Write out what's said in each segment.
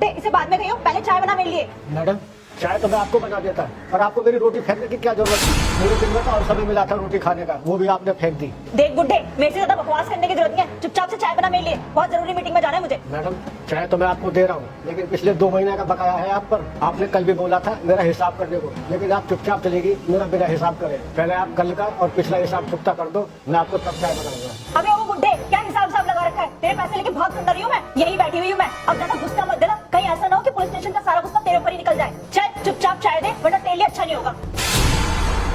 गुड्डे, इसे बाद में कहियो, पहले चाय बना मेरे लिए। मैडम चाय तो मैं आपको बना देता और आपको मेरी रोटी फेंकने की क्या जरूरत है? मेरे दिन में तो और समय मिला था रोटी खाने का, वो भी आपने फेंक दी। देख गुड्डे, मेरे से ज्यादा बकवास करने की जरूरत नहीं है, चुपचाप से चाय बना मेरे लिए, बहुत जरूरी मीटिंग में जाना है मुझे। मैडम चाय तो मैं आपको दे रहा हूँ, लेकिन पिछले 2 महीने का बकाया है आप पर। आपने कल भी बोला था मेरा हिसाब करने को, लेकिन आप चुपचाप चलेगी मेरा बिना हिसाब करे। पहले आप कल का और पिछला हिसाब चुकता कर दो, मैं आपको तब चाय बनाऊंगा। अबे वो गुड्डे, क्या हिसाब लगा रखा है? तेरे पैसे लेके भाग कर रही हूँ मैं, यही बैठी हुई हूँ मैं। अब ज्यादा गुस्सा मत देना, कहीं ऐसा ना हो कि पुलिस स्टेशन का सारा गुस्सा तेरे ऊपर ही निकल जाए। चल चुपचाप चाय दे, वरना तेरे लिए अच्छा नहीं होगा।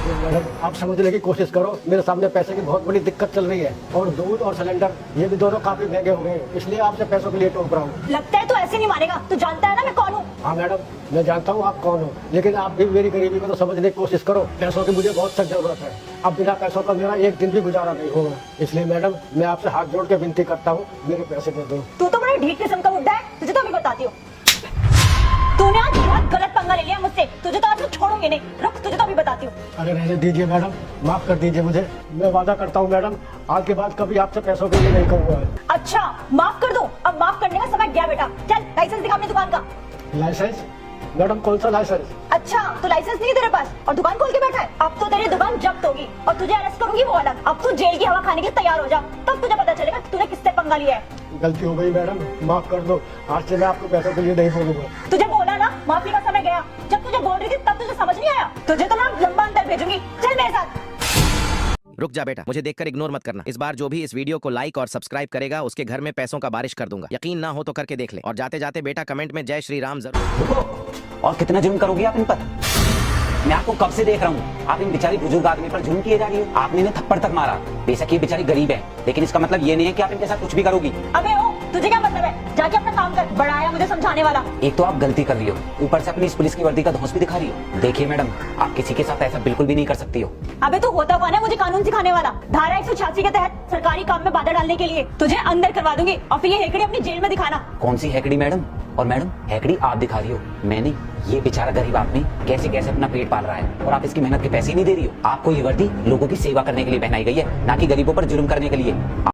मैडम आप समझने की कोशिश करो, मेरे सामने पैसे की बहुत बड़ी दिक्कत चल रही है, और दूध और सिलेंडर ये भी दोनों काफी महंगे हो गए, इसलिए आपसे पैसों के लिए टोक रहा हूँ। लगता है तू ऐसे नहीं मानेगा, तू जानता है ना मैं कौन हूँ। हाँ मैडम मैं जानता हूँ आप कौन हो, लेकिन आप भी मेरी गरीबी को तो समझने की कोशिश करो। पैसों की मुझे बहुत सख्त जरूरत है, अब बिना पैसों का मेरा एक दिन भी गुजारा नहीं होगा, इसलिए मैडम मैं आपसे हाथ जोड़ के विनती करता हूँ, मेरे पैसे दे दो। तू तो बड़ा ढीठ किस्म का बुड्ढा है, तुझे तो अभी बताती हूँ। तूने आज बहुत गलत पंगा ले लिया मुझसे, तुझे तो आज मैं छोड़ूंगी नहीं। रुक, तुझे तो अभी बताती हूँ। अरे रहने दीजिए मैडम, माफ कर दीजिए मुझे, मैं वादा करता हूँ मैडम आज के बाद कभी आपसे पैसों के लिए नहीं कहूँगा। अच्छा माफ कर दूं? अब माफ करने का समय गया बेटा। चल लाइसेंस दिखा अपनी दुकान का। लाइसेंस? मैडम कौन सा लाइसेंस? अच्छा तो लाइसेंस नहीं है तेरे पास और दुकान खोल के बैठा है। अब तो तेरी दुकान जब्त होगी और तुझे अरेस्ट करूंगी वो अलग। अब तू जेल की हवा खाने के लिए तैयार हो जा, तब तुझे पता चलेगा तूने किससे पंगा लिया है। गलती हो गई मैडम, माफ कर दो, आज से मैं आपको पैसों के लिए नहीं बोलूंगा। तुझे बोला ना माफी का समय गया, जब तुझे बोल रही थी तब तुझे समझ नहीं आया। तुझे तो मैं लंबा अंदर भेजूंगी, चल मेरे साथ। रुक जा बेटा, मुझे देखकर इग्नोर मत करना। इस बार जो भी इस वीडियो को लाइक और सब्सक्राइब करेगा उसके घर में पैसों का बारिश कर दूंगा। यकीन ना हो तो करके देख ले, और जाते जाते बेटा कमेंट में जय श्री राम जरूर। और कितना जुल्म करोगे आप इन पर? मैं आपको कब से देख रहा हूँ, आप इन बेचारी बुजुर्ग आदमी पर जुल्म किए जा रही हो। आपने इन्हें थप्पड़ तक मारा, बेशक ये बेचारी गरीब है, लेकिन इसका मतलब ये नहीं है कि आप इनके साथ कुछ भी करोगी। अबे ओ, तुझे क्या मतलब है? जाके अपना काम कर, बड़ा आया मुझे समझाने वाला। एक तो आप गलती कर रही हो, ऊपर से अपनी इस पुलिस की वर्दी का धौंस भी दिखा रही हो। देखिए मैडम, आप किसी के साथ ऐसा बिल्कुल भी नहीं कर सकती हो। अबे तू होता कौन है मुझे कानून सिखाने वाला? धारा 186 के तहत सरकारी काम में बाधा डालने के लिए तुझे अंदर करवा दूंगी और फिर ये हेकड़ी अपनी जेल में दिखाना। कौन सी हैकड़ी मैडम? और मैडम हैकड़ी आप दिखा रही हो, मैं नहीं। ये बेचारा गरीब आदमी कैसे कैसे अपना पेट पाल रहा है और आप इसकी मेहनत के पैसे ही नहीं दे रही हो। आपको ये वर्दी लोगों की सेवा करने के लिए पहनाई गई है, ना कि गरीबों पर जुल्म करने के लिए।